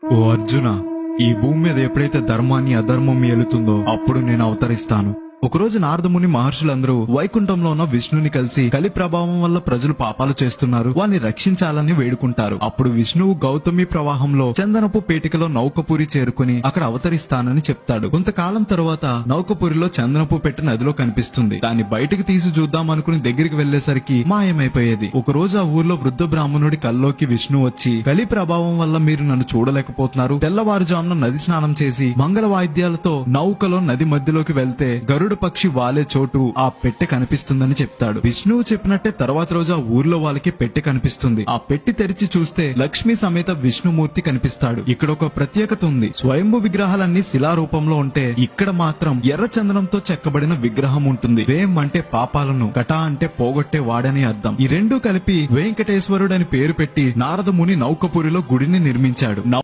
ఓ అర్జున, ఈ భూమి మీద ఎప్పుడైతే ధర్మాన్ని అధర్మం ఏలుతుందో అప్పుడు నేను అవతరిస్తాను. ఒకరోజు నారదముని మహర్షులందరూ వైకుంఠంలో ఉన్న విష్ణుని కలిసి కలి ప్రభావం వల్ల ప్రజలు పాపాలు చేస్తున్నారు, వారిని రక్షించాలని వేడుకుంటారు. అప్పుడు విష్ణువు గౌతమి ప్రవాహంలో చందనపు పేటికలో నౌకపురి చేరుకుని అక్కడ అవతరిస్తానని చెప్తాడు. కొంతకాలం తరువాత నౌకపురిలో చందనపు పెట్టె నదిలో కనిపిస్తుంది. దాన్ని బయటకు తీసి చూద్దామనుకుని దగ్గరికి వెళ్లేసరికి మాయమైపోయేది. ఒక రోజు ఆ ఊర్లో వృద్ధ బ్రాహ్మణుడి కల్లోకి విష్ణు వచ్చి, కలి ప్రభావం వల్ల మీరు నన్ను చూడలేకపోతున్నారు. తెల్లవారుజామున నది స్నానం చేసి మంగళ వాయిద్యాలతో నౌకలో నది మధ్యలోకి వెళ్తే గరుడ పక్షి వాలే చోటు ఆ పెట్టె కనిపిస్తుందని చెప్తాడు. విష్ణువు చెప్పినట్టే తర్వాత రోజు ఆ ఊర్లో వాళ్ళకి పెట్టె కనిపిస్తుంది. ఆ పెట్టి తెరిచి చూస్తే లక్ష్మీ సమేత విష్ణుమూర్తి కనిపిస్తాడు. ఇక్కడ ఒక ప్రత్యేకత ఉంది. స్వయంభు విగ్రహాలన్నీ శిలారూపంలో ఉంటే ఇక్కడ మాత్రం ఎర్ర చందనంతో చెక్కబడిన విగ్రహం ఉంటుంది. వేం అంటే పాపాలను, కటా అంటే పోగొట్టే వాడని అర్థం. ఈ రెండూ కలిపి వెంకటేశ్వరుడు అని పేరు పెట్టి నారదముని నౌకపురిలో గుడిని నిర్మించాడు.